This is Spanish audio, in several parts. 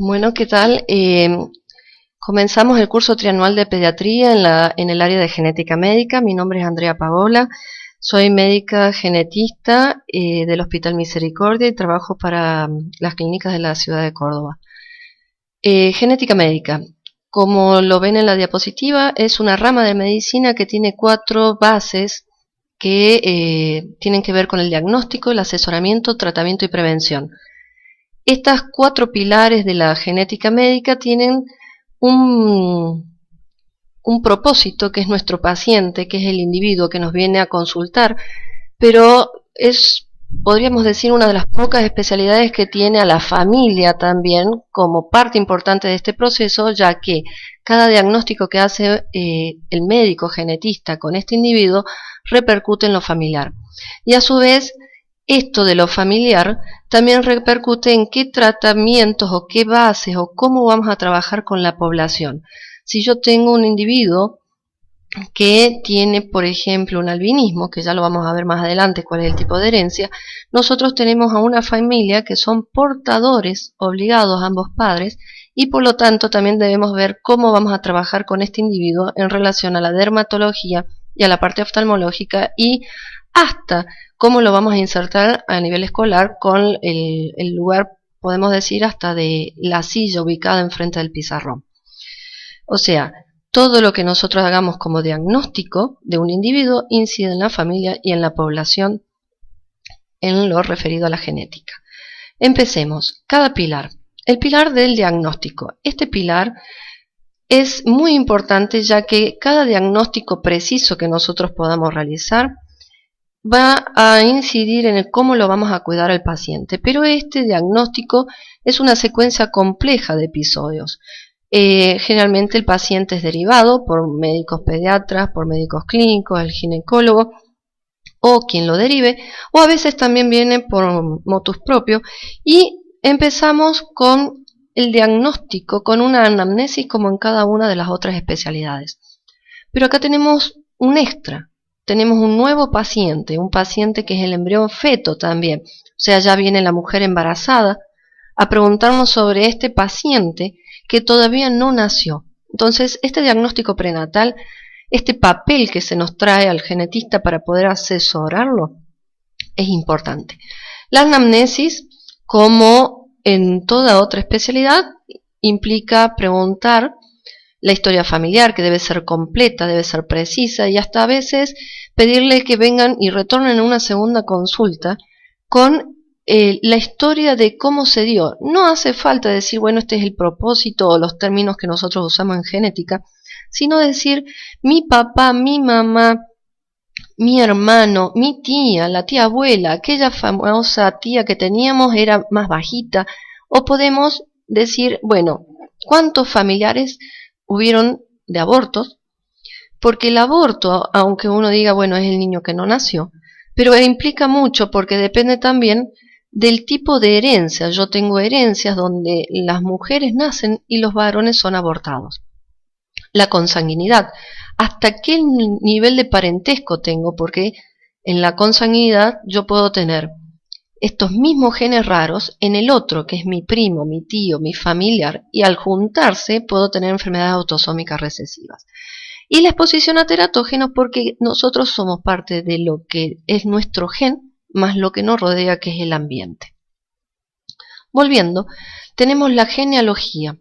Bueno, ¿qué tal? Comenzamos el curso trianual de pediatría en el área de genética médica. Mi nombre es Andrea Paola, soy médica genetista del Hospital Misericordia y trabajo para las clínicas de la ciudad de Córdoba. Genética médica, como lo ven en la diapositiva, es una rama de medicina que tiene 4 bases que tienen que ver con el diagnóstico, el asesoramiento, tratamiento y prevención. Estas 4 pilares de la genética médica tienen un propósito, que es nuestro paciente, que es el individuo que nos viene a consultar, pero es, podríamos decir, una de las pocas especialidades que tiene a la familia también como parte importante de este proceso, ya que cada diagnóstico que hace el médico genetista con este individuo repercute en lo familiar. Y a su vez, esto de lo familiar también repercute en qué tratamientos o qué bases o cómo vamos a trabajar con la población. Si yo tengo un individuo que tiene, por ejemplo, un albinismo, que ya lo vamos a ver más adelante cuál es el tipo de herencia, nosotros tenemos a una familia que son portadores obligados ambos padres y por lo tanto también debemos ver cómo vamos a trabajar con este individuo en relación a la dermatología y a la parte oftalmológica y hasta cómo lo vamos a insertar a nivel escolar con el lugar, podemos decir, hasta de la silla ubicada enfrente del pizarrón. O sea, todo lo que nosotros hagamos como diagnóstico de un individuo incide en la familia y en la población en lo referido a la genética. Empecemos. Cada pilar. El pilar del diagnóstico. Este pilar es muy importante ya que cada diagnóstico preciso que nosotros podamos realizar va a incidir en el cómo lo vamos a cuidar al paciente, pero este diagnóstico es una secuencia compleja de episodios. Generalmente el paciente es derivado por médicos pediatras, por médicos clínicos, el ginecólogo o quien lo derive, o a veces también viene por motus propio y empezamos con el diagnóstico, con una anamnesis como en cada una de las otras especialidades. Pero acá tenemos un extra. Tenemos un nuevo paciente, un paciente que es el embrión feto también. O sea, ya viene la mujer embarazada a preguntarnos sobre este paciente que todavía no nació. Entonces, este diagnóstico prenatal, este papel que se nos trae al genetista para poder asesorarlo, es importante. La anamnesis, como en toda otra especialidad, implica preguntar la historia familiar, que debe ser completa, debe ser precisa y hasta a veces pedirle que vengan y retornen a una segunda consulta con la historia de cómo se dio. No hace falta decir, bueno, este es el propósito o los términos que nosotros usamos en genética, sino decir, mi papá, mi mamá, mi hermano, mi tía, la tía abuela, aquella famosa tía que teníamos era más bajita, o podemos decir, bueno, ¿cuántos familiares hubieron de abortos? Porque el aborto, aunque uno diga, bueno, es el niño que no nació, pero implica mucho porque depende también del tipo de herencia. Yo tengo herencias donde las mujeres nacen y los varones son abortados. La consanguinidad, hasta qué nivel de parentesco tengo, porque en la consanguinidad yo puedo tener estos mismos genes raros en el otro, que es mi primo, mi tío, mi familiar, y al juntarse puedo tener enfermedades autosómicas recesivas. Y la exposición a teratógenos porque nosotros somos parte de lo que es nuestro gen, más lo que nos rodea, que es el ambiente. Volviendo, tenemos la genealogía.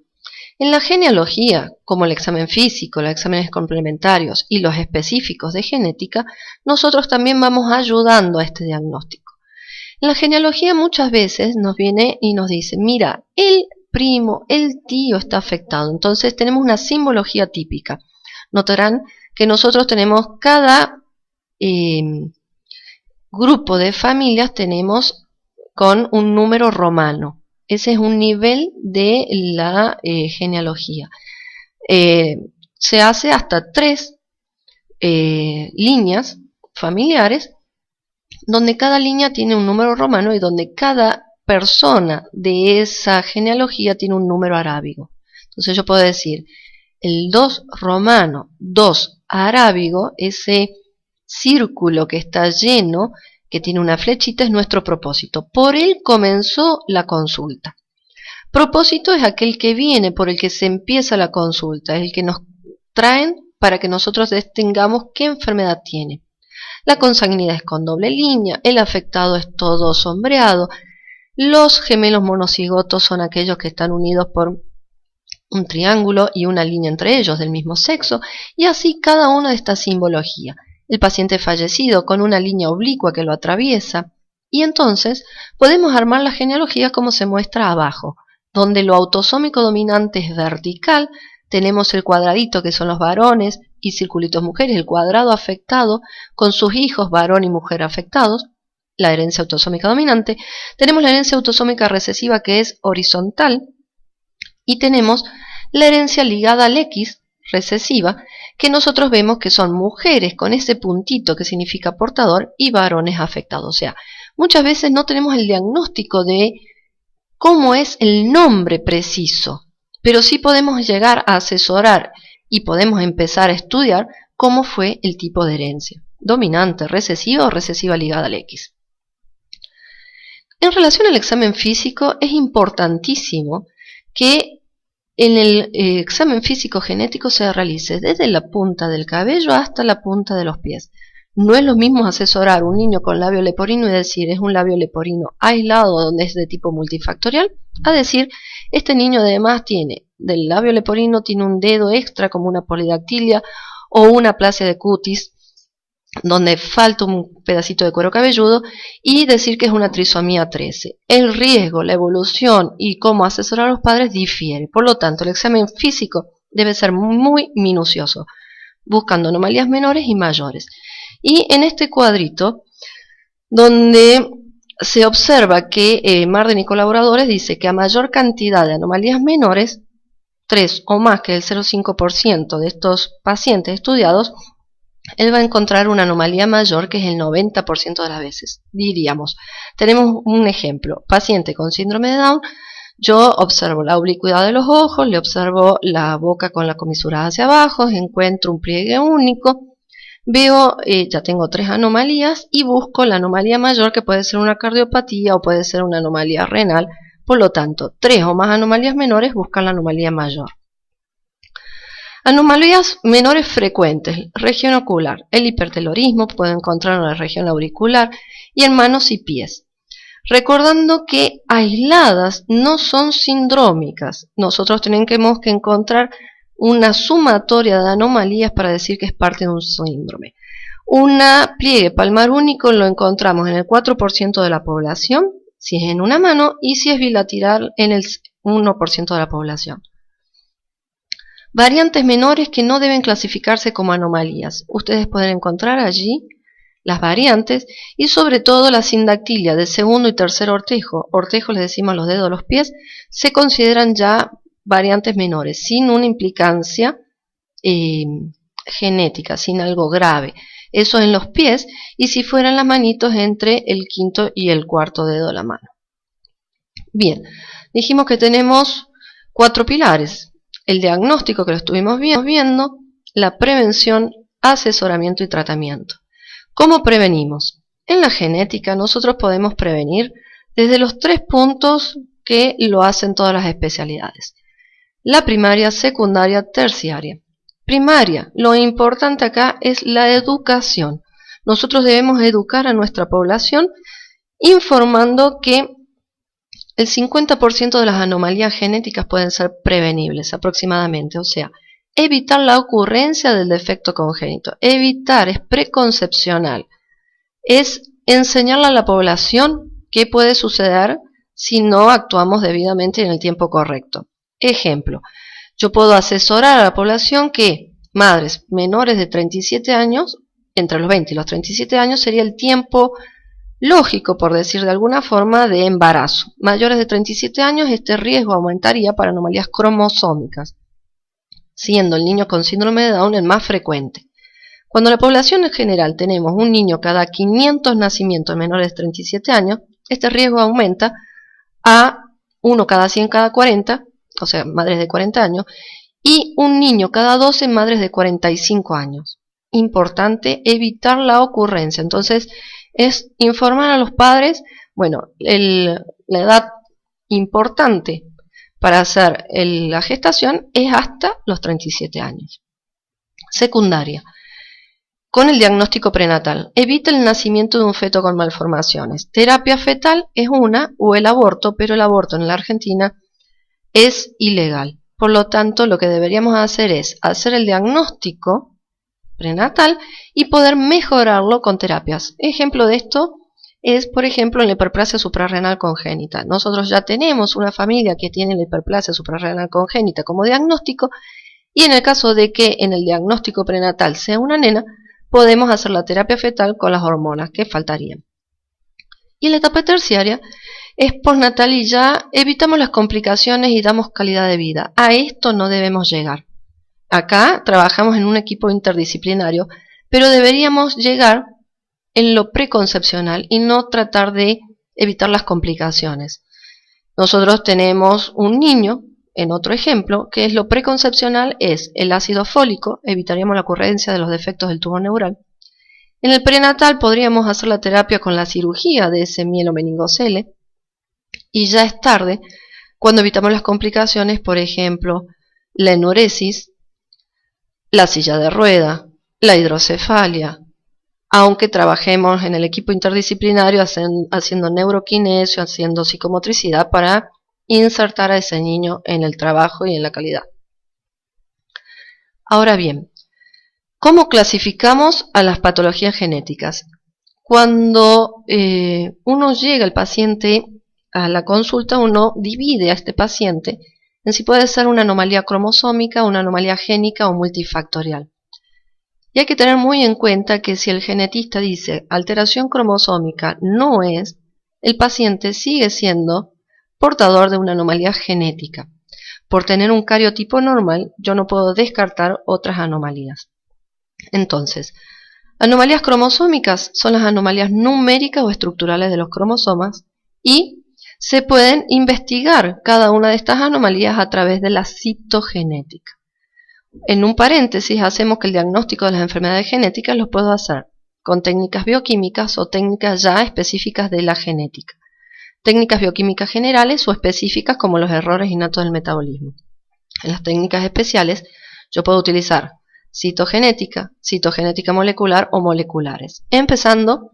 En la genealogía, como el examen físico, los exámenes complementarios y los específicos de genética, nosotros también vamos ayudando a este diagnóstico. En la genealogía muchas veces nos viene y nos dice, mira, el primo, el tío está afectado. Entonces tenemos una simbología típica. Notarán que nosotros tenemos cada grupo de familias tenemos con un número romano. Ese es un nivel de la genealogía. Se hace hasta 3 líneas familiares donde cada línea tiene un número romano y donde cada persona de esa genealogía tiene un número arábigo. Entonces yo puedo decir el 2 romano, 2 arábigo, ese círculo que está lleno, que tiene una flechita, es nuestro propósito. Por él comenzó la consulta. Propósito es aquel que viene, por el que se empieza la consulta, es el que nos traen para que nosotros distingamos qué enfermedad tiene. La consanguinidad es con doble línea, el afectado es todo sombreado, los gemelos monocigotos son aquellos que están unidos por un triángulo y una línea entre ellos del mismo sexo, y así cada una de estas simbologías. El paciente fallecido con una línea oblicua que lo atraviesa, y entonces podemos armar la genealogía como se muestra abajo, donde lo autosómico dominante es vertical, tenemos el cuadradito que son los varones y circulitos mujeres, el cuadrado afectado con sus hijos varón y mujer afectados, la herencia autosómica dominante, tenemos la herencia autosómica recesiva que es horizontal, y tenemos la herencia ligada al X, recesiva, que nosotros vemos que son mujeres con ese puntito que significa portador y varones afectados. O sea, muchas veces no tenemos el diagnóstico de cómo es el nombre preciso, pero sí podemos llegar a asesorar y podemos empezar a estudiar cómo fue el tipo de herencia, dominante, recesiva o recesiva ligada al X. En relación al examen físico, es importantísimo que en el examen físico genético se realice desde la punta del cabello hasta la punta de los pies. No es lo mismo asesorar un niño con labio leporino y decir es un labio leporino aislado donde es de tipo multifactorial, a decir este niño además tiene del labio leporino tiene un dedo extra como una polidactilia o una aplasia de cutis donde falta un pedacito de cuero cabelludo, y decir que es una trisomía 13. El riesgo, la evolución y cómo asesorar a los padres difiere. Por lo tanto, el examen físico debe ser muy minucioso, buscando anomalías menores y mayores. Y en este cuadrito, donde se observa que Marden y colaboradores dice que a mayor cantidad de anomalías menores, 3 o más que el 0,5% de estos pacientes estudiados, él va a encontrar una anomalía mayor que es el 90% de las veces. Diríamos, tenemos un ejemplo, paciente con síndrome de Down, yo observo la oblicuidad de los ojos, le observo la boca con la comisura hacia abajo, encuentro un pliegue único, veo, ya tengo 3 anomalías y busco la anomalía mayor que puede ser una cardiopatía o puede ser una anomalía renal, por lo tanto, 3 o más anomalías menores buscan la anomalía mayor. Anomalías menores frecuentes, región ocular, el hipertelorismo, puedo encontrarlo en la región auricular y en manos y pies. Recordando que aisladas no son sindrómicas, nosotros tenemos que encontrar una sumatoria de anomalías para decir que es parte de un síndrome. Una pliegue palmar único lo encontramos en el 4% de la población, si es en una mano, y si es bilateral en el 1% de la población. Variantes menores que no deben clasificarse como anomalías. Ustedes pueden encontrar allí las variantes y sobre todo la sindactilia del segundo y tercer ortejo. Ortejo les decimos los dedos de los pies, se consideran ya variantes menores, sin una implicancia genética, sin algo grave. Eso en los pies, y si fueran las manitos entre el quinto y el cuarto dedo de la mano. Bien, dijimos que tenemos 4 pilares. El diagnóstico que lo estuvimos viendo, la prevención, asesoramiento y tratamiento. ¿Cómo prevenimos? En la genética nosotros podemos prevenir desde los 3 puntos que lo hacen todas las especialidades. La primaria, secundaria, terciaria. Primaria, lo importante acá es la educación. Nosotros debemos educar a nuestra población informando que el 50% de las anomalías genéticas pueden ser prevenibles aproximadamente, o sea, evitar la ocurrencia del defecto congénito. Evitar es preconcepcional, es enseñarle a la población qué puede suceder si no actuamos debidamente en el tiempo correcto. Ejemplo, yo puedo asesorar a la población que madres menores de 37 años, entre los 20 y los 37 años sería el tiempo lógico, por decir de alguna forma, de embarazo. Mayores de 37 años, este riesgo aumentaría para anomalías cromosómicas, siendo el niño con síndrome de Down el más frecuente. Cuando la población en general tenemos un niño cada 500 nacimientos menores de 37 años, este riesgo aumenta a 1 cada 100 cada 40, o sea, madres de 40 años, y un niño cada 12 madres de 45 años. Importante evitar la ocurrencia. Entonces, es informar a los padres, bueno, la edad importante para hacer la gestación es hasta los 37 años. Secundaria. Con el diagnóstico prenatal, evita el nacimiento de un feto con malformaciones. Terapia fetal es una, o el aborto, pero el aborto en la Argentina es ilegal. Por lo tanto, lo que deberíamos hacer es hacer el diagnóstico prenatal y poder mejorarlo con terapias. Ejemplo de esto es, por ejemplo, en la hiperplasia suprarrenal congénita. Nosotros ya tenemos una familia que tiene la hiperplasia suprarrenal congénita como diagnóstico, y en el caso de que en el diagnóstico prenatal sea una nena, podemos hacer la terapia fetal con las hormonas que faltarían. Y en la etapa terciaria es postnatal y ya evitamos las complicaciones y damos calidad de vida. A esto no debemos llegar. Acá trabajamos en un equipo interdisciplinario, pero deberíamos llegar en lo preconcepcional y no tratar de evitar las complicaciones. Nosotros tenemos un niño, en otro ejemplo, que es lo preconcepcional, es el ácido fólico, evitaríamos la ocurrencia de los defectos del tubo neural. En el prenatal podríamos hacer la terapia con la cirugía de ese mielomeningocele, y ya es tarde cuando evitamos las complicaciones, por ejemplo, la enuresis, la silla de rueda, la hidrocefalia, aunque trabajemos en el equipo interdisciplinario haciendo neuroquinesio, haciendo psicomotricidad para insertar a ese niño en el trabajo y en la calidad. Ahora bien, ¿cómo clasificamos a las patologías genéticas? Cuando uno llega, el paciente, a la consulta, uno divide a este paciente en si puede ser una anomalía cromosómica, una anomalía génica o multifactorial. Y hay que tener muy en cuenta que si el genetista dice alteración cromosómica no es, el paciente sigue siendo portador de una anomalía genética. Por tener un cariotipo normal, yo no puedo descartar otras anomalías. Entonces, anomalías cromosómicas son las anomalías numéricas o estructurales de los cromosomas y se pueden investigar cada una de estas anomalías a través de la citogenética. En un paréntesis, hacemos que el diagnóstico de las enfermedades genéticas lo puedo hacer con técnicas bioquímicas o técnicas ya específicas de la genética. Técnicas bioquímicas generales o específicas como los errores innatos del metabolismo. En las técnicas especiales yo puedo utilizar citogenética, citogenética molecular o moleculares. Empezando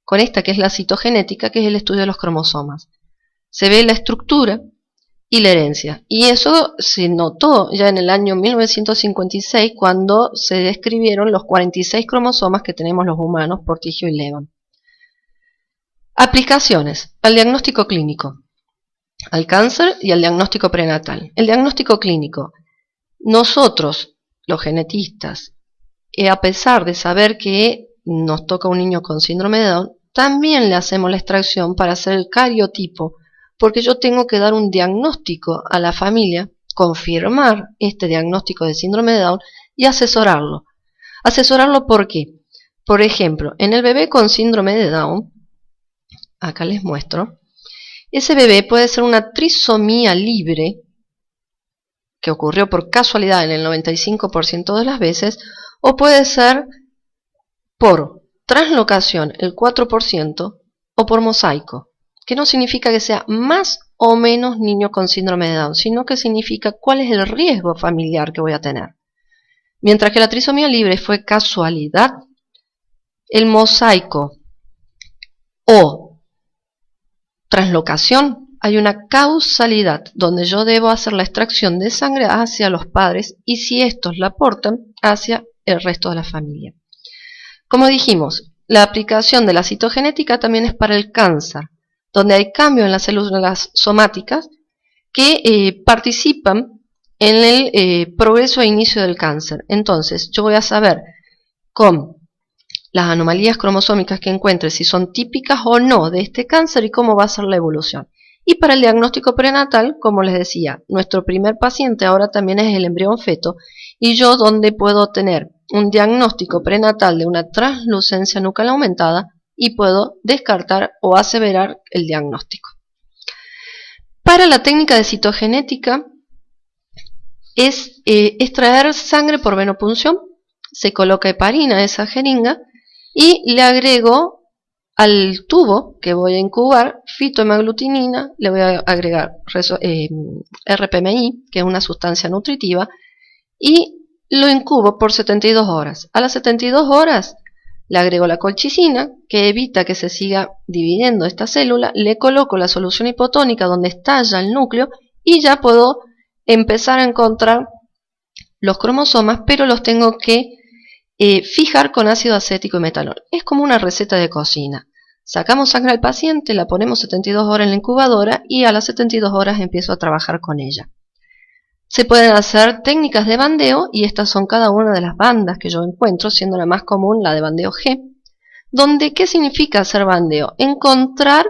con esta que es la citogenética, que es el estudio de los cromosomas. Se ve la estructura y la herencia. Y eso se notó ya en el año 1956 cuando se describieron los 46 cromosomas que tenemos los humanos por Tigio y Lehmann. Aplicaciones al diagnóstico clínico, al cáncer y al diagnóstico prenatal. El diagnóstico clínico. Nosotros, los genetistas, a pesar de saber que nos toca un niño con síndrome de Down, también le hacemos la extracción para hacer el cariotipo, porque yo tengo que dar un diagnóstico a la familia, confirmar este diagnóstico de síndrome de Down y asesorarlo. ¿Asesorarlo por qué? Por ejemplo, en el bebé con síndrome de Down, acá les muestro, ese bebé puede ser una trisomía libre, que ocurrió por casualidad en el 95% de las veces, o puede ser por translocación, el 4%, o por mosaico, que no significa que sea más o menos niño con síndrome de Down, sino que significa cuál es el riesgo familiar que voy a tener. Mientras que la trisomía libre fue casualidad, el mosaico o translocación, hay una causalidad donde yo debo hacer la extracción de sangre hacia los padres y si estos la aportan hacia el resto de la familia. Como dijimos, la aplicación de la citogenética también es para el cáncer, donde hay cambios en las células somáticas que participan en el progreso e inicio del cáncer. Entonces, yo voy a saber con las anomalías cromosómicas que encuentre si son típicas o no de este cáncer y cómo va a ser la evolución. Y para el diagnóstico prenatal, como les decía, nuestro primer paciente ahora también es el embrión feto y yo donde puedo tener un diagnóstico prenatal de una translucencia nucal aumentada y puedo descartar o aseverar el diagnóstico. Para la técnica de citogenética es extraer sangre por venopunción, se coloca heparina a esa jeringa y le agrego Al tubo que voy a incubar, fitohemaglutinina, le voy a agregar RPMI, que es una sustancia nutritiva, y lo incubo por 72 horas. A las 72 horas le agrego la colchicina, que evita que se siga dividiendo esta célula, le coloco la solución hipotónica donde estalla el núcleo y ya puedo empezar a encontrar los cromosomas, pero los tengo que fijar con ácido acético y metanol. Es como una receta de cocina. Sacamos sangre al paciente, la ponemos 72 horas en la incubadora y a las 72 horas empiezo a trabajar con ella. Se pueden hacer técnicas de bandeo y estas son cada una de las bandas que yo encuentro, siendo la más común la de bandeo G, donde ¿qué significa hacer bandeo? Encontrar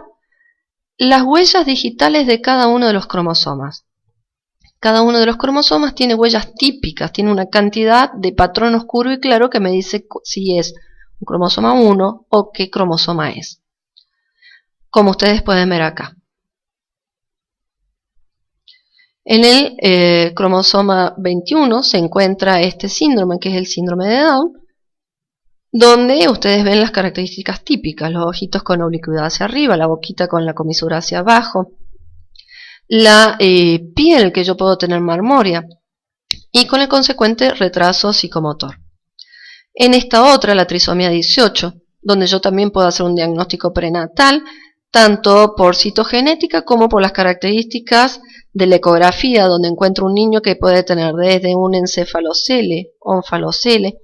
las huellas digitales de cada uno de los cromosomas. Cada uno de los cromosomas tiene huellas típicas, tiene una cantidad de patrón oscuro y claro que me dice si es un cromosoma 1 o qué cromosoma es. Como ustedes pueden ver acá. En el cromosoma 21 se encuentra este síndrome, que es el síndrome de Down, donde ustedes ven las características típicas, los ojitos con oblicuidad hacia arriba, la boquita con la comisura hacia abajo, la piel que yo puedo tener marmórea y con el consecuente retraso psicomotor. En esta otra, la trisomía 18, donde yo también puedo hacer un diagnóstico prenatal, tanto por citogenética como por las características de la ecografía, donde encuentro un niño que puede tener desde un encefalocele, onfalocele,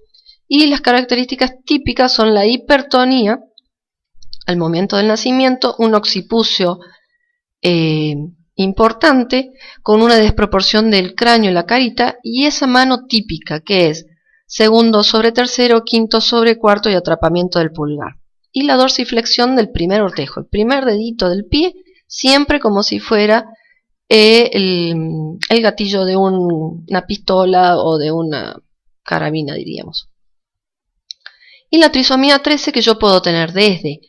y las características típicas son la hipertonía al momento del nacimiento, un occipucio importante, con una desproporción del cráneo y la carita, y esa mano típica que es segundo sobre tercero, quinto sobre cuarto y atrapamiento del pulgar. Y la dorsiflexión del primer ortejo, el primer dedito del pie, siempre como si fuera el gatillo de una pistola o de una carabina, diríamos. Y la trisomía 13 que yo puedo tener desde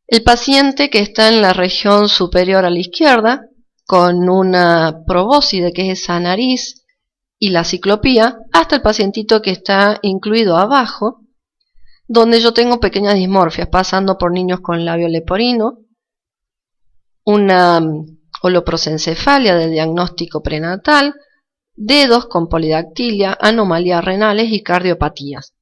el paciente que está en la región superior a la izquierda, con una probóscide que es esa nariz y la ciclopía, hasta el pacientito que está incluido abajo, donde yo tengo pequeñas dismorfias, pasando por niños con labio leporino, una holoprosencefalia de diagnóstico prenatal, dedos con polidactilia, anomalías renales y cardiopatías.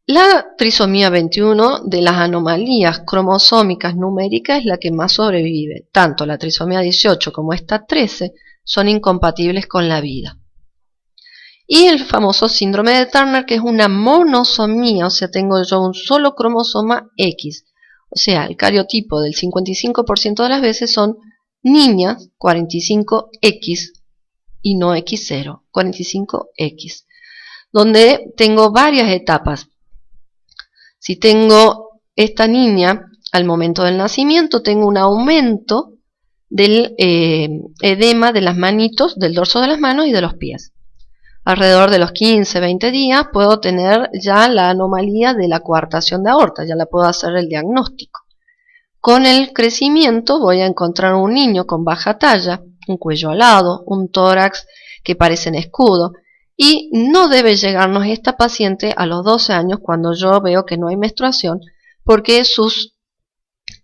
La trisomía 21 de las anomalías cromosómicas numéricas es la que más sobrevive. Tanto la trisomía 18 como esta 13 son incompatibles con la vida. Y el famoso síndrome de Turner, que es una monosomía, o sea, tengo yo un solo cromosoma X. O sea, el cariotipo del 55% de las veces son niñas 45X y no X0, 45X, donde tengo varias etapas. Si tengo esta niña al momento del nacimiento, tengo un aumento del edema de las manitos, del dorso de las manos y de los pies. Alrededor de los 15-20 días puedo tener ya la anomalía de la coartación de aorta, ya la puedo hacer el diagnóstico. Con el crecimiento voy a encontrar un niño con baja talla, un cuello alado, un tórax que parecen escudo, y no debe llegarnos esta paciente a los 12 años cuando yo veo que no hay menstruación, porque sus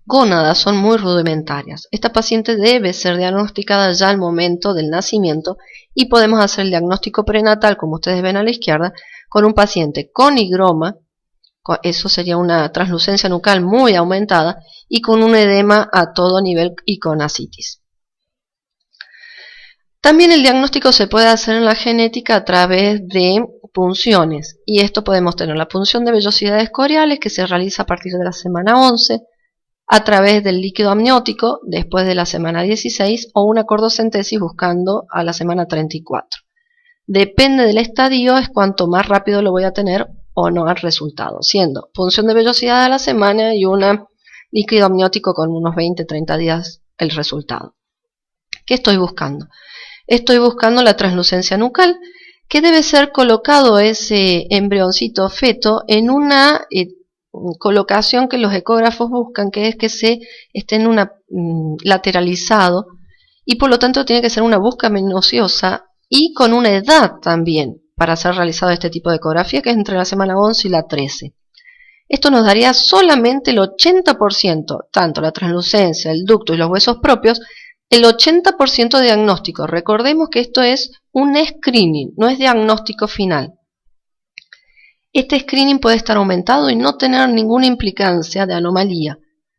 gónadas son muy rudimentarias. Esta paciente debe ser diagnosticada ya al momento del nacimiento y podemos hacer el diagnóstico prenatal, como ustedes ven a la izquierda, con un paciente con higroma, eso sería una translucencia nucal muy aumentada, y con un edema a todo nivel y con ascitis. También el diagnóstico se puede hacer en la genética a través de punciones, y esto podemos tener la punción de vellosidades coriales que se realiza a partir de la semana 11, a través del líquido amniótico después de la semana 16 o una cordocentesis buscando a la semana 34. Depende del estadio, es cuanto más rápido lo voy a tener o no al resultado, siendo punción de vellosidad a la semana y un líquido amniótico con unos 20-30 días el resultado. ¿Qué estoy buscando? Estoy buscando la translucencia nucal, que debe ser colocado ese embrioncito feto en una colocación que los ecógrafos buscan, que es que esté en una lateralizado, y por lo tanto tiene que ser una busca minuciosa y con una edad también para ser realizado este tipo de ecografía, que es entre la semana 11 y la 13. Esto nos daría solamente el 80%, tanto la translucencia, el ducto y los huesos propios, el 80% de diagnóstico. Recordemos que esto es un screening, no es diagnóstico final. Este screening puede estar aumentado y no tener ninguna implicancia de anomalía,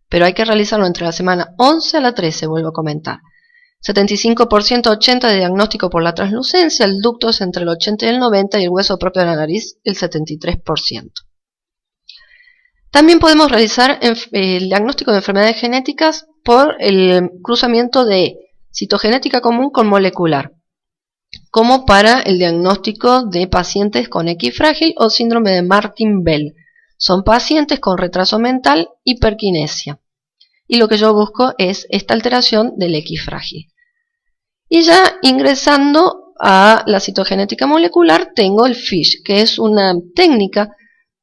pero hay que realizarlo entre la semana 11 a la 13, vuelvo a comentar. 75%-80% de diagnóstico por la translucencia, el ducto es entre el 80 y el 90 y el hueso propio de la nariz el 73%. También podemos realizar el diagnóstico de enfermedades genéticas por el cruzamiento de citogenética común con molecular, como para el diagnóstico de pacientes con X frágil o síndrome de Martin-Bell. Son pacientes con retraso mental, hiperquinesia. Y lo que yo busco es esta alteración del X frágil. Y ya ingresando a la citogenética molecular tengo el FISH, que es una técnica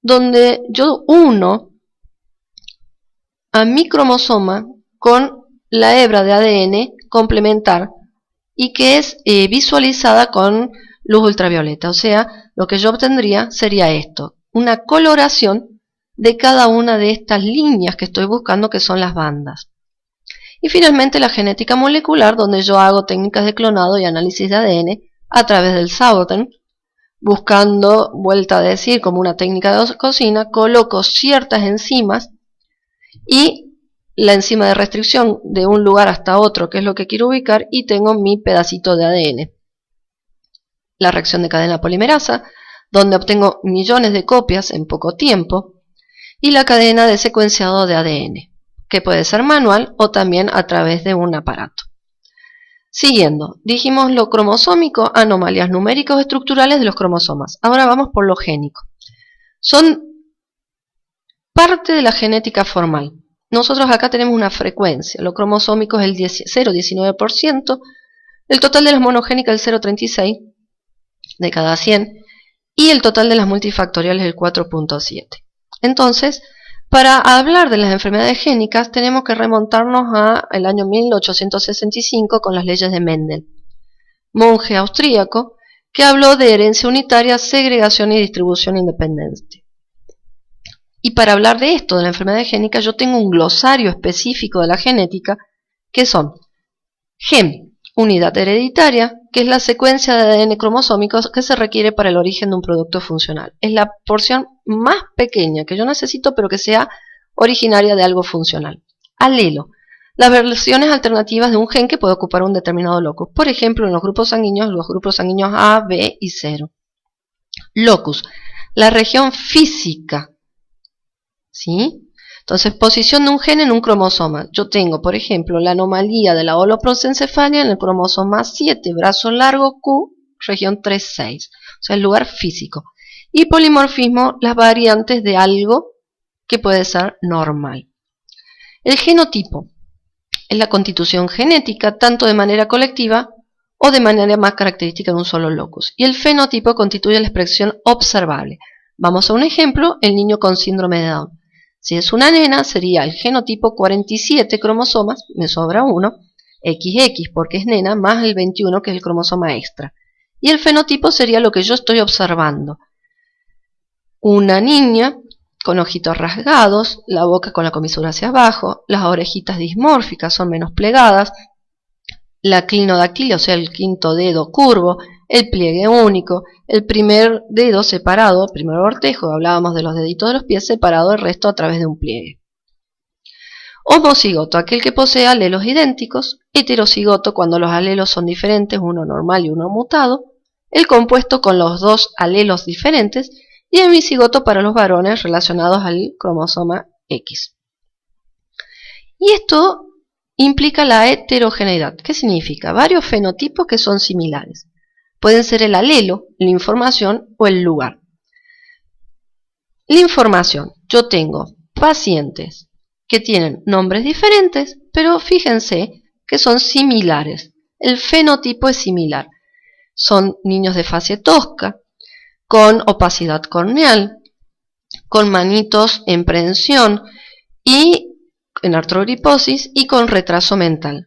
donde yo uno a mi cromosoma con la hebra de ADN complementar y que es visualizada con luz ultravioleta. O sea, lo que yo obtendría sería esto, una coloración de cada una de estas líneas que estoy buscando, que son las bandas. Y finalmente la genética molecular, donde yo hago técnicas de clonado y análisis de ADN a través del Southern, buscando, vuelta a decir, como una técnica de cocina, coloco ciertas enzimas y la enzima de restricción de un lugar hasta otro, que es lo que quiero ubicar, y tengo mi pedacito de ADN. La reacción de cadena polimerasa, donde obtengo millones de copias en poco tiempo, y la cadena de secuenciado de ADN, que puede ser manual o también a través de un aparato. Siguiendo, dijimos lo cromosómico, anomalías numéricas o estructurales de los cromosomas. Ahora vamos por lo génico. Son parte de la genética formal. Nosotros acá tenemos una frecuencia. Lo cromosómico es el 0,19%, el total de las monogénicas el 0,36 de cada 100 y el total de las multifactoriales el 4,7. Entonces, para hablar de las enfermedades génicas tenemos que remontarnos al año 1865 con las leyes de Mendel, monje austríaco que habló de herencia unitaria, segregación y distribución independiente. Y para hablar de esto, de la enfermedad génica, yo tengo un glosario específico de la genética que son gen, unidad hereditaria, que es la secuencia de ADN cromosómicos que se requiere para el origen de un producto funcional. Es la porción más pequeña que yo necesito, pero que sea originaria de algo funcional. Alelo, las versiones alternativas de un gen que puede ocupar un determinado locus. Por ejemplo, en los grupos sanguíneos A, B y 0. Locus, la región física. ¿Sí? Entonces, posición de un gen en un cromosoma. Yo tengo, por ejemplo, la anomalía de la holoprosencefalia en el cromosoma 7, brazo largo Q, región 3,6. O sea, el lugar físico. Y polimorfismo, las variantes de algo que puede ser normal. El genotipo es la constitución genética, tanto de manera colectiva o de manera más característica de un solo locus. Y el fenotipo constituye la expresión observable. Vamos a un ejemplo, el niño con síndrome de Down. Si es una nena, sería el genotipo 47 cromosomas, me sobra uno, XX porque es nena, más el 21 que es el cromosoma extra. Y el fenotipo sería lo que yo estoy observando. Una niña con ojitos rasgados, la boca con la comisura hacia abajo, las orejitas dismórficas son menos plegadas, la clinodactilia, o sea el quinto dedo curvo, el pliegue único, el primer dedo separado, primer ortejo, hablábamos de los deditos de los pies, separado del resto a través de un pliegue. Homocigoto, aquel que posee alelos idénticos. Heterocigoto, cuando los alelos son diferentes, uno normal y uno mutado. El compuesto con los dos alelos diferentes. Y hemicigoto para los varones relacionados al cromosoma X. Y esto implica la heterogeneidad. ¿Qué significa? Varios fenotipos que son similares. Pueden ser el alelo, la información o el lugar. La información. Yo tengo pacientes que tienen nombres diferentes, pero fíjense que son similares. El fenotipo es similar. Son niños de fase tosca, con opacidad corneal, con manitos en prensión y en artrogriposis y con retraso mental.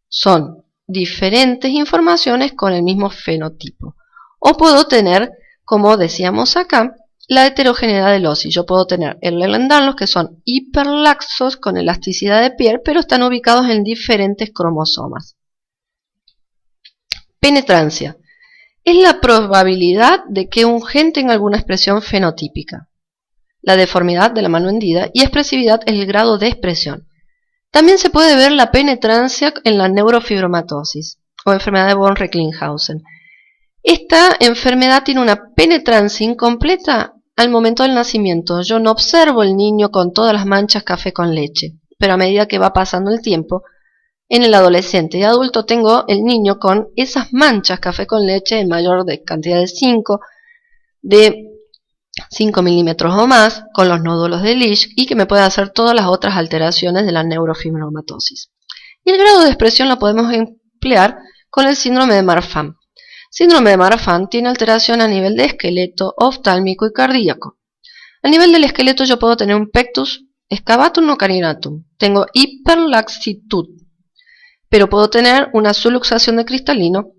Son diferentes informaciones con el mismo fenotipo. O puedo tener, como decíamos acá, la heterogeneidad del óseo. Yo puedo tener Ehlers-Danlos que son hiperlaxos con elasticidad de piel, pero están ubicados en diferentes cromosomas. Penetrancia. Es la probabilidad de que un gen tenga alguna expresión fenotípica. La deformidad de la mano hendida y expresividad es el grado de expresión. También se puede ver la penetrancia en la neurofibromatosis o enfermedad de von Recklinghausen. Esta enfermedad tiene una penetrancia incompleta al momento del nacimiento. Yo no observo el niño con todas las manchas café con leche, pero a medida que va pasando el tiempo, en el adolescente y adulto tengo el niño con esas manchas café con leche en mayor de cantidad de 5 milímetros o más, con los nódulos de Lisch y que me puede hacer todas las otras alteraciones de la neurofibromatosis. Y el grado de expresión lo podemos emplear con el síndrome de Marfan. Síndrome de Marfan tiene alteración a nivel de esqueleto, oftálmico y cardíaco. A nivel del esqueleto yo puedo tener un pectus excavatum o carinatum. Tengo hiperlaxitud, pero puedo tener una subluxación de cristalino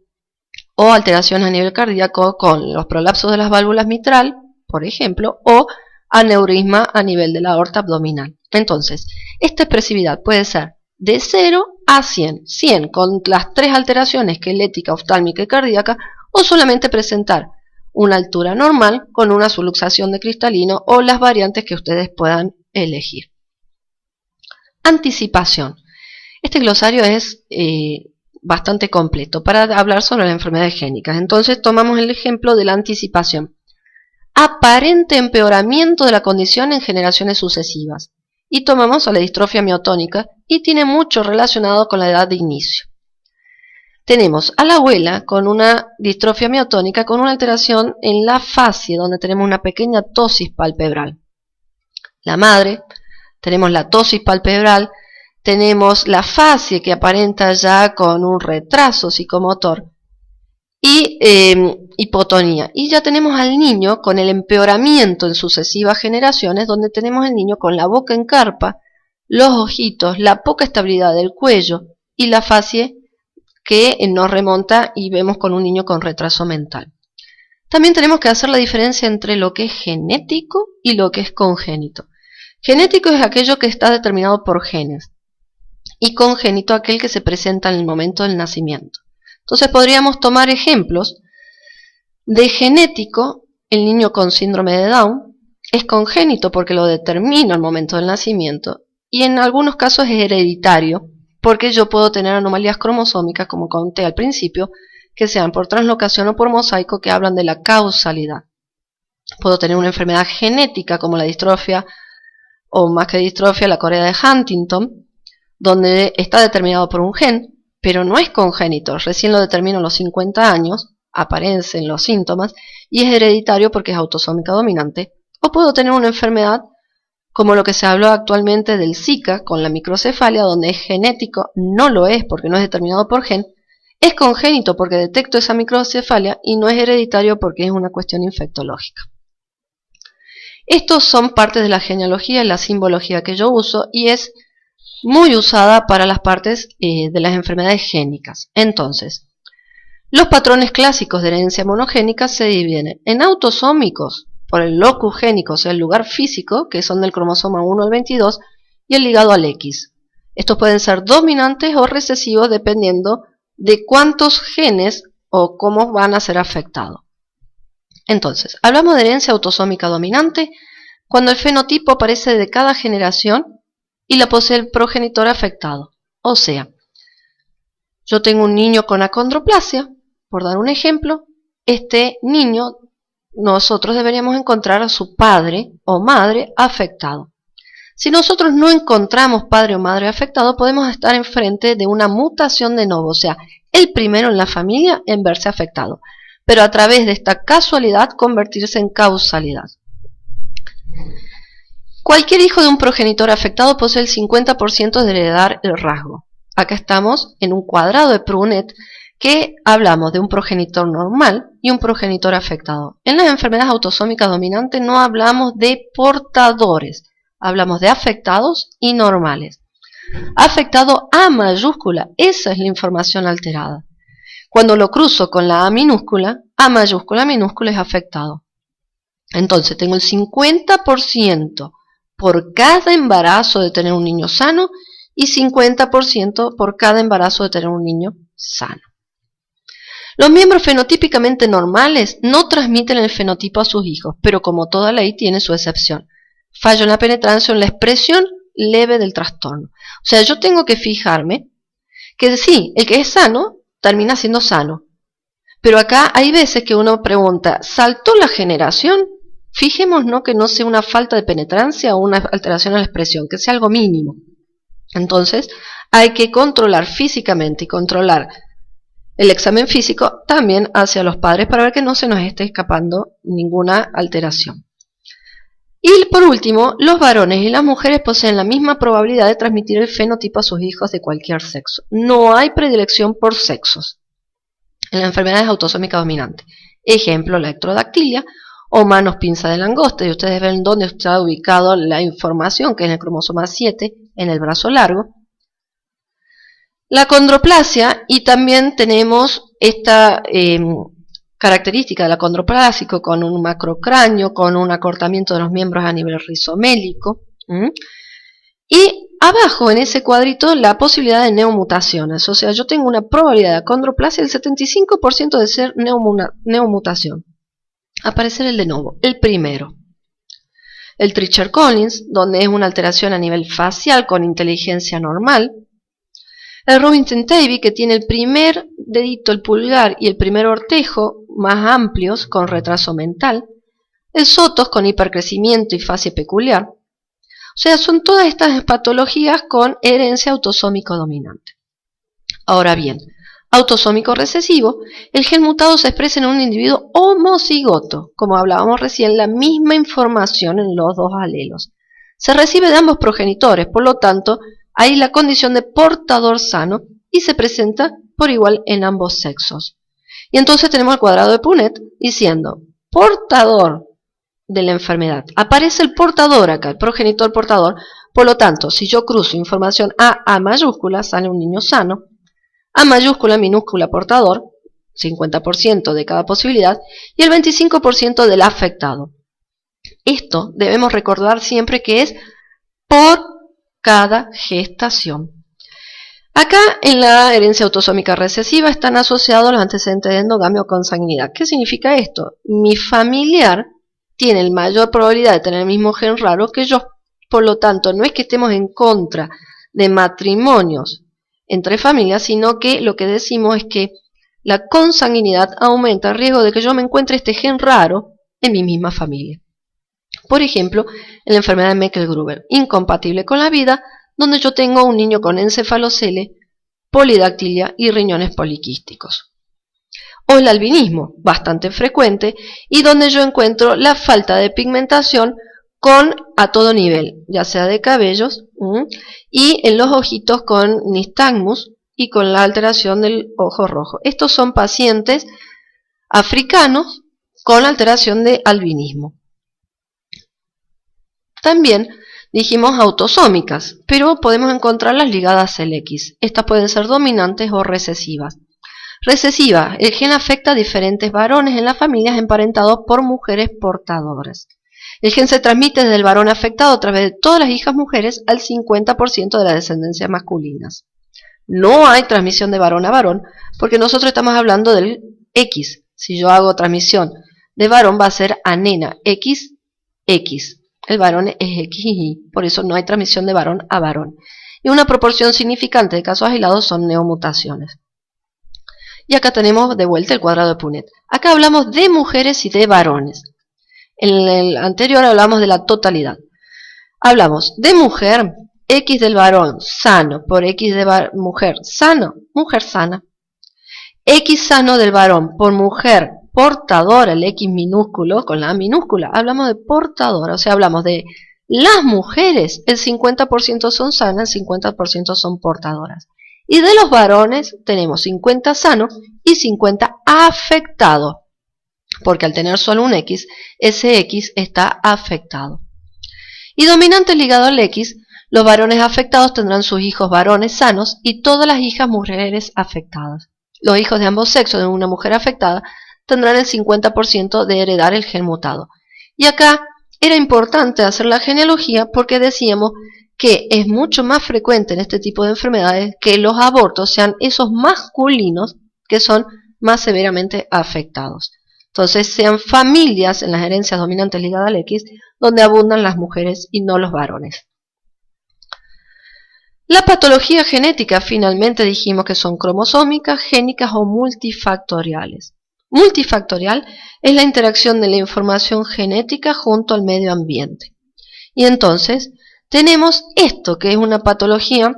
o alteraciones a nivel cardíaco con los prolapsos de las válvulas mitral, por ejemplo, o aneurisma a nivel de la aorta abdominal. Entonces, esta expresividad puede ser de 0 a 100, 100 con las tres alteraciones esquelética, oftálmica y cardíaca, o solamente presentar una altura normal con una subluxación de cristalino o las variantes que ustedes puedan elegir. Anticipación. Este glosario es bastante completo para hablar sobre las enfermedades génicas. Entonces tomamos el ejemplo de la anticipación. Aparente empeoramiento de la condición en generaciones sucesivas. Y tomamos a la distrofia miotónica y tiene mucho relacionado con la edad de inicio. Tenemos a la abuela con una distrofia miotónica con una alteración en la fascie, donde tenemos una pequeña ptosis palpebral. La madre, tenemos la ptosis palpebral, tenemos la fascie que aparenta ya con un retraso psicomotor y hipotonía. Y ya tenemos al niño con el empeoramiento en sucesivas generaciones, donde tenemos al niño con la boca en carpa, los ojitos, la poca estabilidad del cuello y la fascie que nos remonta y vemos con un niño con retraso mental. También tenemos que hacer la diferencia entre lo que es genético y lo que es congénito. Genético es aquello que está determinado por genes y congénito aquel que se presenta en el momento del nacimiento. Entonces podríamos tomar ejemplos de genético. El niño con síndrome de Down es congénito porque lo determina al momento del nacimiento y en algunos casos es hereditario porque yo puedo tener anomalías cromosómicas, como conté al principio, que sean por translocación o por mosaico, que hablan de la causalidad. Puedo tener una enfermedad genética como la distrofia, o más que distrofia, la corea de Huntington, donde está determinado por un gen, pero no es congénito, recién lo determino a los 50 años, aparecen los síntomas, y es hereditario porque es autosómica dominante. O puedo tener una enfermedad como lo que se habló actualmente del Zika con la microcefalia, donde es genético, no lo es porque no es determinado por gen, es congénito porque detecto esa microcefalia y no es hereditario porque es una cuestión infectológica. Estos son partes de la genealogía y la simbología que yo uso y es muy usada para las partes de las enfermedades génicas. Entonces, los patrones clásicos de herencia monogénica se dividen en autosómicos, por el locus génico, o sea, el lugar físico, que son del cromosoma 1 al 22, y el ligado al X. Estos pueden ser dominantes o recesivos dependiendo de cuántos genes o cómo van a ser afectados. Entonces, hablamos de herencia autosómica dominante cuando el fenotipo aparece de cada generación y la posee el progenitor afectado. O sea, yo tengo un niño con acondroplasia, por dar un ejemplo, este niño nosotros deberíamos encontrar a su padre o madre afectado. Si nosotros no encontramos padre o madre afectado, podemos estar enfrente de una mutación de novo, o sea, el primero en la familia en verse afectado, pero a través de esta casualidad convertirse en causalidad. Cualquier hijo de un progenitor afectado posee el 50% de heredar el rasgo. Acá estamos en un cuadrado de Prunet que hablamos de un progenitor normal y un progenitor afectado. En las enfermedades autosómicas dominantes no hablamos de portadores, hablamos de afectados y normales. Afectado A mayúscula, esa es la información alterada. Cuando lo cruzo con la A minúscula es afectado. Entonces tengo el 50% por cada embarazo de tener un niño sano y 50% por cada embarazo de tener un niño sano. Los miembros fenotípicamente normales no transmiten el fenotipo a sus hijos, pero como toda ley tiene su excepción. Fallo en la penetrancia o en la expresión leve del trastorno. O sea, yo tengo que fijarme que sí, el que es sano termina siendo sano. Pero acá hay veces que uno pregunta, ¿saltó la generación? Fijémonos que no sea una falta de penetrancia o una alteración a la expresión, que sea algo mínimo. Entonces, hay que controlar físicamente y controlar el examen físico también hacia los padres para ver que no se nos esté escapando ninguna alteración. Y por último, los varones y las mujeres poseen la misma probabilidad de transmitir el fenotipo a sus hijos de cualquier sexo. No hay predilección por sexos en las enfermedades autosómicas dominantes. Ejemplo, la ectrodactilia o manos pinza de langosta. Y ustedes ven dónde está ubicado la información, que es en el cromosoma 7, en el brazo largo. La condroplasia, y también tenemos esta característica de la condroplásico con un macrocráneo, con un acortamiento de los miembros a nivel rizomélico. Y abajo en ese cuadrito la posibilidad de neomutaciones. O sea, yo tengo una probabilidad de acondroplasia del 75% de ser neomutación. Aparecer el de novo, el primero. El Treacher-Collins, donde es una alteración a nivel facial con inteligencia normal. El Robinson-Tavy, que tiene el primer dedito, el pulgar, y el primer ortejo más amplios con retraso mental. El Sotos con hipercrecimiento y fase peculiar. O sea, son todas estas patologías con herencia autosómico dominante. Ahora bien, autosómico recesivo, el gen mutado se expresa en un individuo homocigoto, como hablábamos recién, la misma información en los dos alelos. Se recibe de ambos progenitores, por lo tanto, hay la condición de portador sano y se presenta por igual en ambos sexos. Y entonces tenemos el cuadrado de Punnett diciendo, portador de la enfermedad. Aparece el portador acá, el progenitor portador. Por lo tanto, si yo cruzo información A mayúscula, sale un niño sano. A mayúscula, minúscula, portador, 50% de cada posibilidad, y el 25% del afectado. Esto debemos recordar siempre que es por cada gestación. Acá en la herencia autosómica recesiva están asociados los antecedentes de endogamia o consanguinidad. ¿Qué significa esto? Mi familiar tiene la mayor probabilidad de tener el mismo gen raro que yo. Por lo tanto, no es que estemos en contra de matrimonios entre familias, sino que lo que decimos es que la consanguinidad aumenta el riesgo de que yo me encuentre este gen raro en mi misma familia. Por ejemplo, en la enfermedad de Meckel-Gruber, incompatible con la vida, donde yo tengo un niño con encefalocele, polidactilia y riñones poliquísticos. O el albinismo, bastante frecuente, y donde yo encuentro la falta de pigmentación a todo nivel, ya sea de cabellos, y en los ojitos con nistagmus y con la alteración del ojo rojo. Estos son pacientes africanos con alteración de albinismo. También dijimos autosómicas, pero podemos encontrarlas ligadas al X. Estas pueden ser dominantes o recesivas. Recesiva, el gen afecta a diferentes varones en las familias emparentados por mujeres portadoras. El gen se transmite desde el varón afectado a través de todas las hijas mujeres al 50% de las descendencias masculinas. No hay transmisión de varón a varón, porque nosotros estamos hablando del X. Si yo hago transmisión de varón, va a ser a nena, X, X. El varón es XY, por eso no hay transmisión de varón a varón. Y una proporción significante de casos aislados son neomutaciones. Y acá tenemos de vuelta el cuadrado de Punnett. Acá hablamos de mujeres y de varones. En el anterior hablamos de la totalidad. Hablamos de mujer, X del varón, sano, por X de mujer, sano, mujer sana. X sano del varón, por mujer portadora, el X minúsculo con la A minúscula. Hablamos de portadora, o sea, hablamos de las mujeres, el 50% son sanas, el 50% son portadoras. Y de los varones tenemos 50 sanos y 50 afectados, porque al tener solo un X, ese X está afectado. Y dominante ligado al X, los varones afectados tendrán sus hijos varones sanos y todas las hijas mujeres afectadas. Los hijos de ambos sexos de una mujer afectada tendrán el 50% de heredar el gen mutado. Y acá era importante hacer la genealogía porque decíamos que es mucho más frecuente en este tipo de enfermedades que los abortos sean esos masculinos que son más severamente afectados. Entonces sean familias en las herencias dominantes ligadas al X donde abundan las mujeres y no los varones. La patología genética finalmente dijimos que son cromosómicas, génicas o multifactoriales. Multifactorial es la interacción de la información genética junto al medio ambiente. Y entonces tenemos esto que es una patología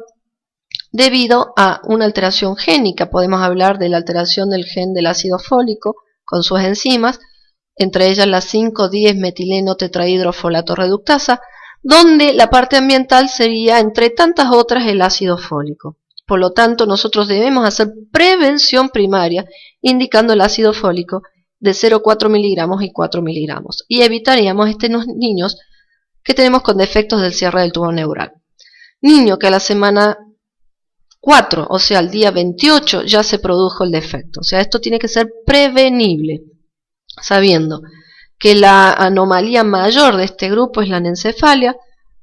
debido a una alteración génica. Podemos hablar de la alteración del gen del ácido fólico con sus enzimas, entre ellas la 5,10 metileno tetrahidrofolato reductasa, donde la parte ambiental sería, entre tantas otras, el ácido fólico. Por lo tanto, nosotros debemos hacer prevención primaria, indicando el ácido fólico de 0,4 miligramos y 4 miligramos, y evitaríamos los niños que tenemos con defectos del cierre del tubo neural. Niño que a la semana 4, o sea, al día 28, ya se produjo el defecto. O sea, esto tiene que ser prevenible, sabiendo que la anomalía mayor de este grupo es la anencefalia,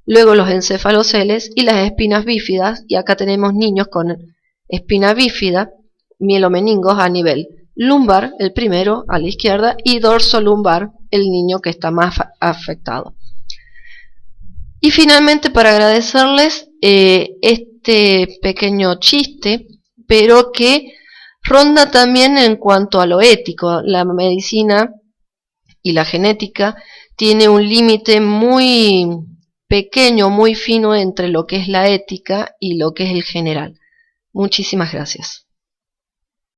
luego los encefaloceles y las espinas bífidas, y acá tenemos niños con espina bífida, mielomeningos a nivel lumbar, el primero a la izquierda, y dorso lumbar, el niño que está más afectado. Y finalmente, para agradecerles este pequeño chiste, pero que ronda también en cuanto a lo ético. La medicina y la genética tiene un límite muy pequeño, muy fino entre lo que es la ética y lo que es el general. Muchísimas gracias.